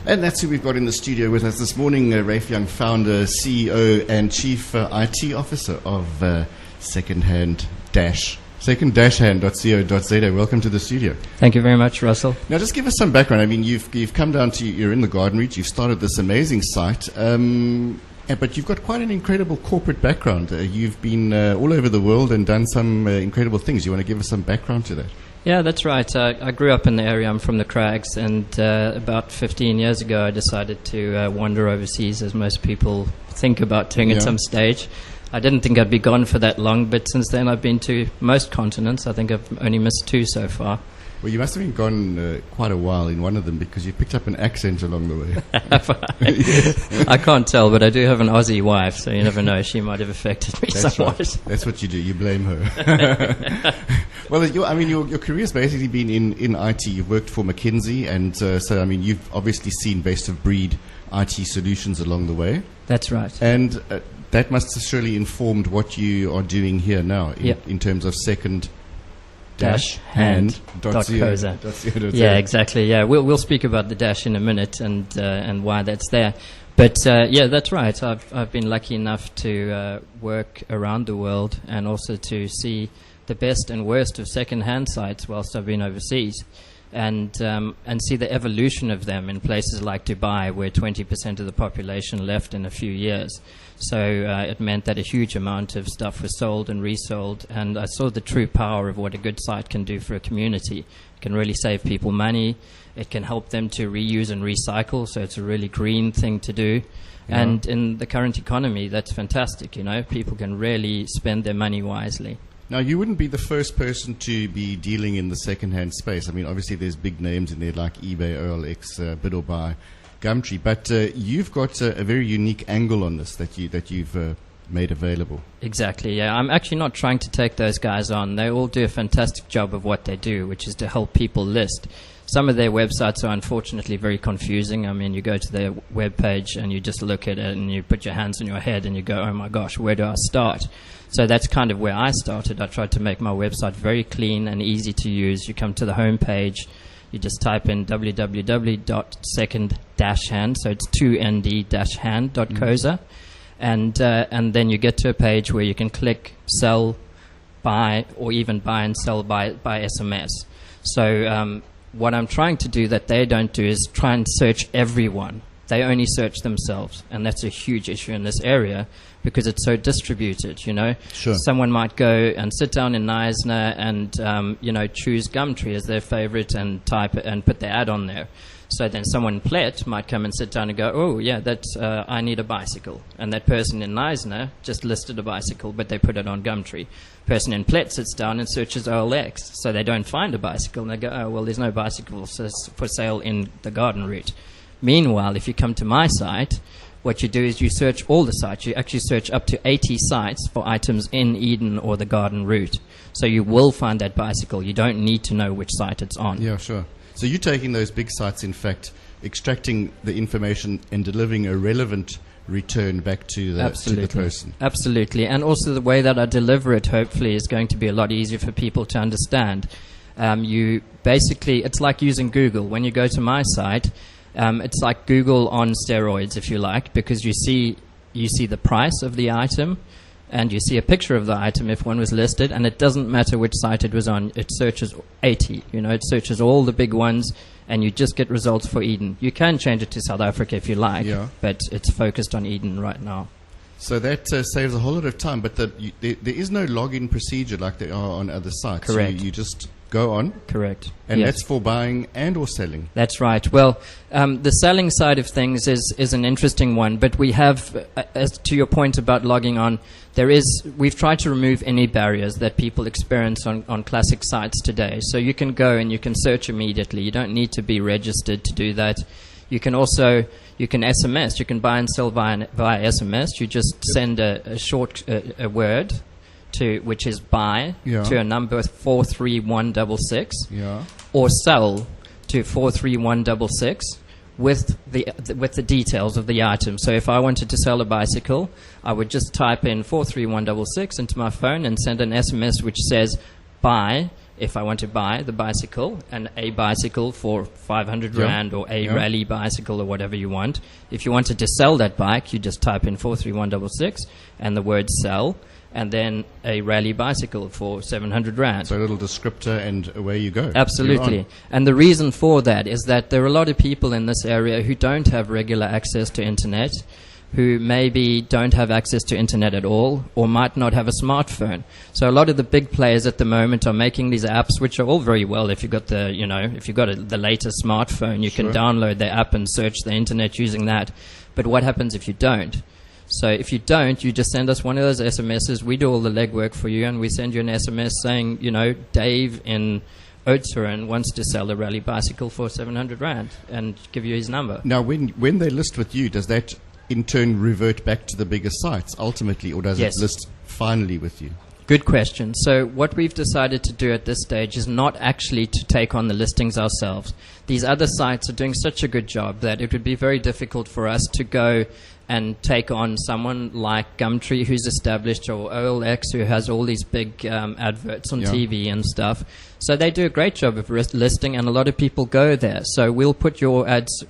And that's who we've got in the studio with us this morning, Rafe Young, founder, CEO, and Chief IT Officer of second-hand.co.za. Welcome to the studio. Thank you very much, Russell. Now, just give us some background. I mean, you've come down to, you're in the Garden Route, you've started this amazing site, but you've got quite an incredible corporate background. You've been all over the world and done some incredible things. You want to give us some background to that? Yeah, that's right. I grew up in the area. I'm from the Crags, and about 15 years ago I decided to wander overseas, as most people think about doing at some stage. I didn't think I'd be gone for that long, but since then I've been to most continents. I think I've only missed 2 so far. Well, you must have been gone quite a while in one of them, because you picked up an accent along the way. I can't tell, but I do have an Aussie wife, so you never know. She might have affected me somewhat. Right. That's what you do. You blame her. Well, your career's basically been in IT. You've worked for McKinsey, and so, I mean, you've obviously seen best-of-breed IT solutions along the way. That's right. And that must have surely informed what you are doing here now in terms of second-hand.co.za. Yeah, exactly. Yeah, we'll speak about the dash in a minute and why that's there. But yeah, that's right. I've been lucky enough to work around the world and also to see the best and worst of second-hand sites whilst I've been overseas, and see the evolution of them in places like Dubai, where 20% of the population left in a few years. So it meant that a huge amount of stuff was sold and resold, and I saw the true power of what a good site can do for a community. It can really save people money. It can help them to reuse and recycle, so it's a really green thing to do. Yeah. And in the current economy, that's fantastic. You know, people can really spend their money wisely. Now, you wouldn't be the first person to be dealing in the second-hand space. I mean, obviously there's big names in there like eBay, OLX, Bid or Buy, Gumtree, but you've got a very unique angle on this that you've made available. Exactly, yeah. I'm actually not trying to take those guys on. They all do a fantastic job of what they do, which is to help people list. Some of their websites are unfortunately very confusing. I mean, you go to their webpage and you just look at it and you put your hands on your head and you go, oh my gosh, where do I start? So that's kind of where I started. I tried to make my website very clean and easy to use. You come to the home page, you just type in www.second-hand, so it's 2nd-hand.co.za, and then you get to a page where you can click sell, buy, or even buy and sell by SMS. So what I'm trying to do that they don't do is try and search everyone. They only search themselves, and that's a huge issue in this area because it's so distributed, you know. Sure. Someone might go and sit down in Knysna and, choose Gumtree as their favorite and type it and put their ad on there. So then someone in Plet might come and sit down and go, oh, yeah, that's, I need a bicycle. And that person in Knysna just listed a bicycle, but they put it on Gumtree. Person in Plet sits down and searches OLX, so they don't find a bicycle. And they go, oh, well, there's no bicycles for sale in the Garden Route. Meanwhile, if you come to my site, what you do is you search all the sites. You actually search up to 80 sites for items in Eden or the Garden Route. So you will find that bicycle. You don't need to know which site it's on. Yeah, sure. So you're taking those big sites, in fact, extracting the information and delivering a relevant return back to the person. Absolutely. And also the way that I deliver it, hopefully, is going to be a lot easier for people to understand. You basically, it's like using Google. When you go to my site, it's like Google on steroids, if you like, because you see the price of the item and you see a picture of the item if one was listed, and it doesn't matter which site it was on. It searches 80, it searches all the big ones, and you just get results for Eden. You can change it to South Africa if you like, but it's focused on Eden right now. So that saves a whole lot of time, but there is no login procedure like there are on other sites. Correct. So you just go on. Correct. And that's for buying and or selling. That's right. Well, the selling side of things is an interesting one, but we have, as to your point about logging on, we've tried to remove any barriers that people experience on classic sites today. So you can go and you can search immediately. You don't need to be registered to do that. You can SMS. You can buy and sell via SMS. You just send a short word which is buy to a number 43166, or sell to 43166 with the details of the item. So if I wanted to sell a bicycle, I would just type in 43166 into my phone and send an SMS which says buy if I want to buy the bicycle, and a bicycle for 500 Yeah. rand, or a Yeah. rally bicycle, or whatever you want. If you wanted to sell that bike, you just type in 43166 and the word sell, and then a rally bicycle for 700 rand. So a little descriptor, and away you go. Absolutely. You're on. And the reason for that is that there are a lot of people in this area who don't have regular access to internet, who maybe don't have access to internet at all, or might not have a smartphone. So a lot of the big players at the moment are making these apps, which are all very well. If you've got the latest smartphone, you Sure. can download their app and search the internet using that. But what happens if you don't? So if you don't, you just send us one of those SMSs. We do all the legwork for you, and we send you an SMS saying, Dave in Oudtshoorn wants to sell a rally bicycle for 700 rand, and give you his number. Now, when they list with you, does that in turn revert back to the bigger sites ultimately, or does Yes. it list finally with you? Good question. So what we've decided to do at this stage is not actually to take on the listings ourselves. These other sites are doing such a good job that it would be very difficult for us to go and take on someone like Gumtree, who's established, or OLX, who has all these big adverts on Yeah. TV and stuff. So they do a great job of listing, and a lot of people go there. So we'll put your ads,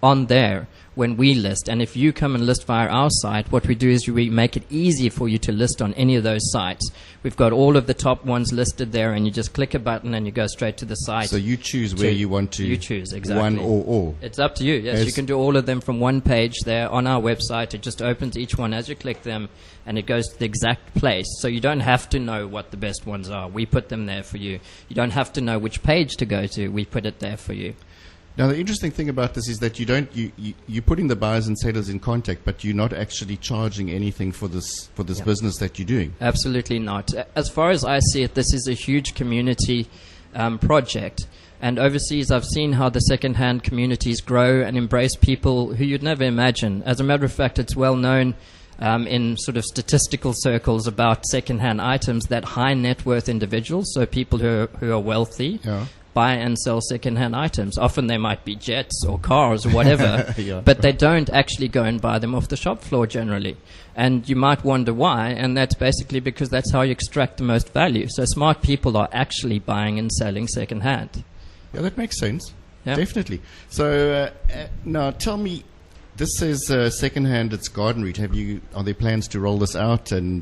on there when we list. And if you come and list via our site, what we do is we make it easy for you to list on any of those sites. We've got all of the top ones listed there, and you just click a button and you go straight to the site. So you choose where you want to. You choose, exactly. One or all. It's up to you. Yes, you can do all of them from one page there on our website. It just opens each one as you click them, and it goes to the exact place. So you don't have to know what the best ones are. We put them there for you. You don't have to know which page to go to. We put it there for you. Now, the interesting thing about this is that you're putting the buyers and sellers in contact, but you're not actually charging anything for this business that you're doing. Absolutely not. As far as I see it, this is a huge community project. And overseas, I've seen how the second-hand communities grow and embrace people who you'd never imagine. As a matter of fact, it's well known in sort of statistical circles about second-hand items that high net worth individuals, so people who are wealthy, Yeah. buy and sell second-hand items. Often they might be jets or cars or whatever, Yeah. but they don't actually go and buy them off the shop floor generally. And you might wonder why, and that's basically because that's how you extract the most value. So smart people are actually buying and selling second-hand. Yeah, that makes sense. Yeah. Definitely. So now tell me, this says second-hand, it's Garden Route. Are there plans to roll this out and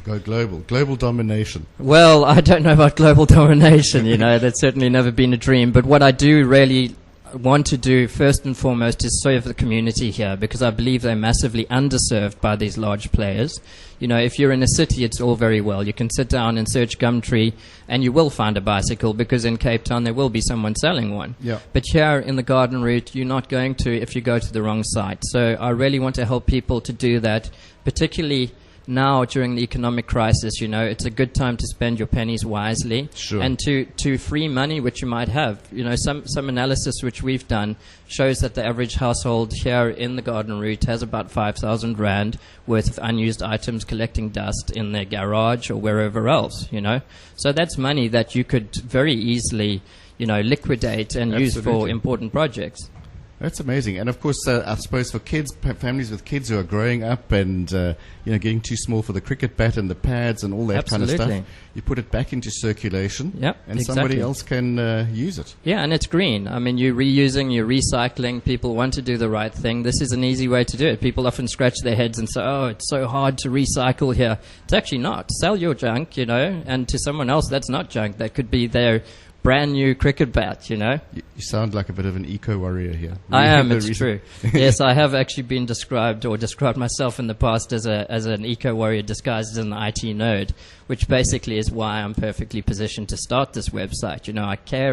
go global domination? Well, I don't know about global domination, that's certainly never been a dream. But what I do really want to do first and foremost is serve the community here, because I believe they're massively underserved by these large players. If you're in a city, it's all very well. You can sit down and search Gumtree and you will find a bicycle, because in Cape Town there will be someone selling one. Yeah. But here in the Garden Route, you're not going to if you go to the wrong site. So I really want to help people to do that, particularly now during the economic crisis. It's a good time to spend your pennies wisely. Sure. And to free money which you might have. Some analysis which we've done shows that the average household here in the Garden Route has about 5,000 rand worth of unused items collecting dust in their garage or wherever else, So that's money that you could very easily, liquidate and use for Absolutely. important projects. That's amazing. And of course, I suppose for kids, families with kids who are growing up and getting too small for the cricket bat and the pads and all that kind of Absolutely. stuff, you put it back into circulation, Yep, and somebody exactly. else can use it. Yeah, and it's green. I mean, you're reusing, you're recycling. People want to do the right thing. This is an easy way to do it. People often scratch their heads and say, oh, it's so hard to recycle here. It's actually not. Sell your junk, and to someone else, that's not junk. That could be their brand new cricket bat, You sound like a bit of an eco-warrior here. I am, The it's reason- true. Yes, I have actually been described myself in the past as an eco-warrior disguised as an IT nerd, which basically is why I'm perfectly positioned to start this website.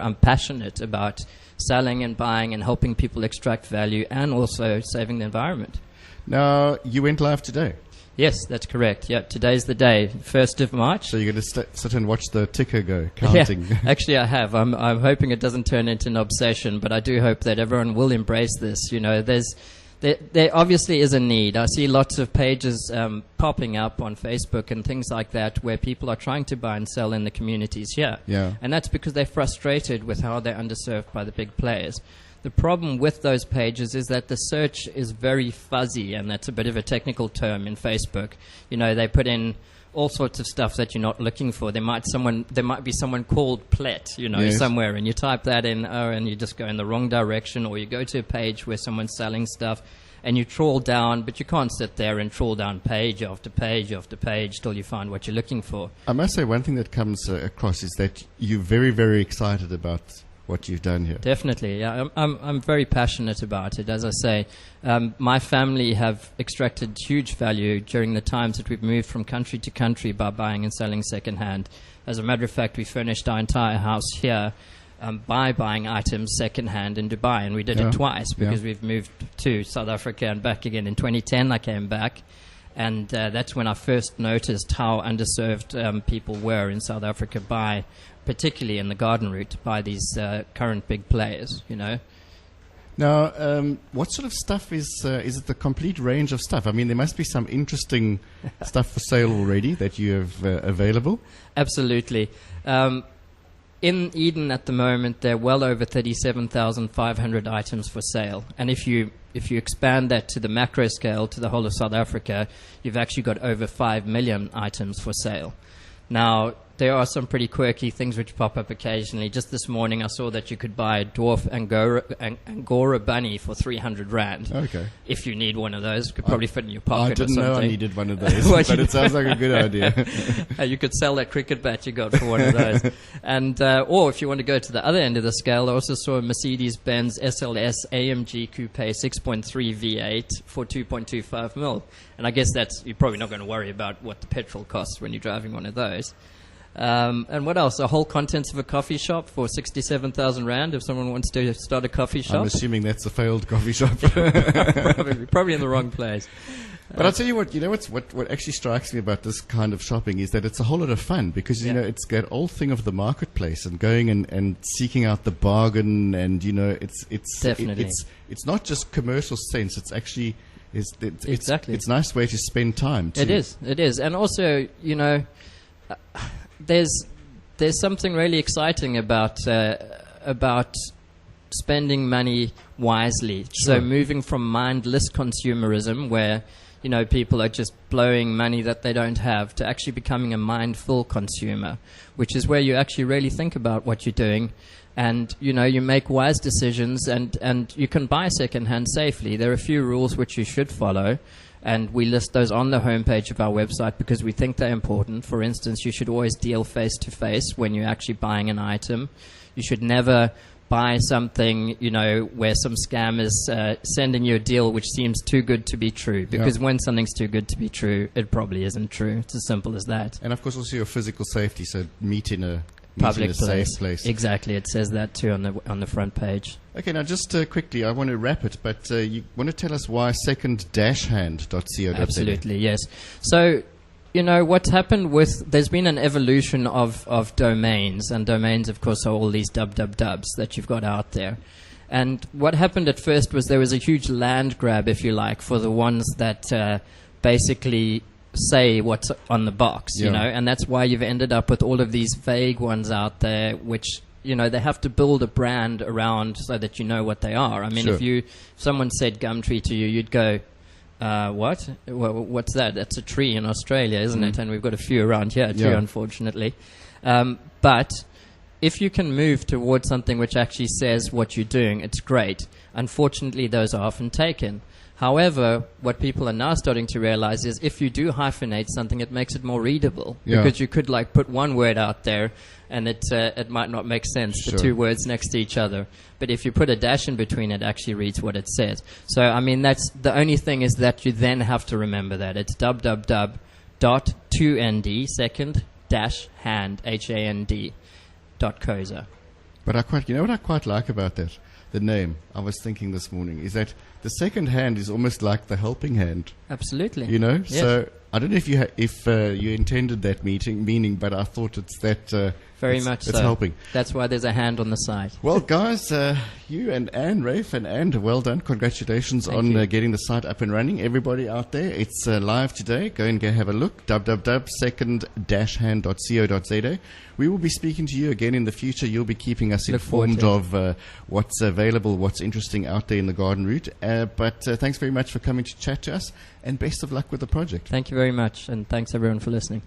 I'm passionate about selling and buying and helping people extract value and also saving the environment. Now, you went live today. Yes, that's correct. Yeah, today's the day, 1st of March. So you're going to sit and watch the ticker go, counting. Yeah, actually, I have. I'm hoping it doesn't turn into an obsession, but I do hope that everyone will embrace this. There obviously is a need. I see lots of pages popping up on Facebook and things like that where people are trying to buy and sell in the communities here. Yeah. And that's because they're frustrated with how they're underserved by the big players. The problem with those pages is that the search is very fuzzy, and that's a bit of a technical term in Facebook. They put in all sorts of stuff that you're not looking for. There might be someone called Plet, Yes. somewhere, and you type that in, and you just go in the wrong direction, or you go to a page where someone's selling stuff, and you trawl down, but you can't sit there and trawl down page after page after page till you find what you're looking for. I must say, one thing that comes across is that you're very, very excited about what you've done here. Definitely, yeah. I'm very passionate about it. As I say, my family have extracted huge value during the times that we've moved from country to country by buying and selling secondhand. As a matter of fact, we furnished our entire house here by buying items secondhand in Dubai, and we did it twice because we've moved to South Africa and back again. In 2010, I came back, and that's when I first noticed how underserved people were in South Africa particularly in the garden route, by these current big players, Now, what sort of stuff is it the complete range of stuff? I mean, there must be some interesting stuff for sale already that you have available. Absolutely. In Eden at the moment, there are well over 37,500 items for sale. And if you expand that to the macro scale, to the whole of South Africa, you've actually got over 5 million items for sale. Now, there are some pretty quirky things which pop up occasionally. Just this morning, I saw that you could buy a dwarf Angora bunny for 300 Rand. Okay. If you need one of those, could probably fit in your pocket or I didn't something. know I needed one of those, but it sounds like a good idea. You could sell that cricket bat you got for one of those. And or if you want to go to the other end of the scale, I also saw a Mercedes-Benz SLS AMG Coupe 6.3 V8 for 2.25 mil. And I guess you're probably not going to worry about what the petrol costs when you're driving one of those. And what else? A whole contents of a coffee shop for 67,000 Rand if someone wants to start a coffee shop. I'm assuming that's a failed coffee shop. Probably in the wrong place. But I'll tell you what, what actually strikes me about this kind of shopping is that it's a whole lot of fun because, it's that old thing of the marketplace and going and seeking out the bargain and, it's Definitely. It's not just commercial sense, it's actually, Exactly. It's a nice way to spend time too. It is. And also, there's something really exciting about spending money wisely. Sure. So moving from mindless consumerism, where people are just blowing money that they don't have, to actually becoming a mindful consumer, which is where you actually really think about what you're doing, and you make wise decisions, and you can buy secondhand safely. There are a few rules which you should follow. And we list those on the homepage of our website because we think they're important. For instance, you should always deal face-to-face when you're actually buying an item. You should never buy something, where some scam is sending you a deal which seems too good to be true. Because when something's too good to be true, it probably isn't true. It's as simple as that. And, of course, also your physical safety, so meet in a Public safe place. Exactly. It says that too on the front page. Okay, now just quickly, I want to wrap it, but you want to tell us why second-hand.co.za? Absolutely, yes. So, what's happened there's been an evolution of domains, and domains, of course, are all these dubs that you've got out there. And what happened at first was there was a huge land grab, if you like, for the ones that basically say what's on the box, and that's why you've ended up with all of these vague ones out there, which they have to build a brand around so that you know what they are. I mean, Sure. if someone said Gumtree to you, you'd go, what? What's that? That's a tree in Australia, isn't it? And we've got a few around here too, unfortunately. But if you can move towards something which actually says what you're doing, it's great. Unfortunately, those are often taken. However, what people are now starting to realize is if you do hyphenate something, it makes it more readable. Yeah. Because you could put one word out there and it might not make sense, Sure. the two words next to each other. But if you put a dash in between, it actually reads what it says. So, I mean, that's the only thing is that you then have to remember that. It's www.2nd, second, dash, hand, HAND, .coza. But what I quite like about that? The name, I was thinking this morning, is that the second hand is almost like the helping hand. Absolutely. Yes. So I don't know if you you intended that meaning, but I thought it's that very much it's so. helping. That's why there's a hand on the side. Well, guys, you and Anne, Rafe and Anne, well done. Congratulations on getting the site up and running. Everybody out there, it's live today. Go and have a look. www.second-hand.co.za. We will be speaking to you again in the future. You'll be keeping us informed of what's available, what's interesting out there in the garden route. But thanks very much for coming to chat to us, and best of luck with the project. Thank you very much, and thanks everyone for listening.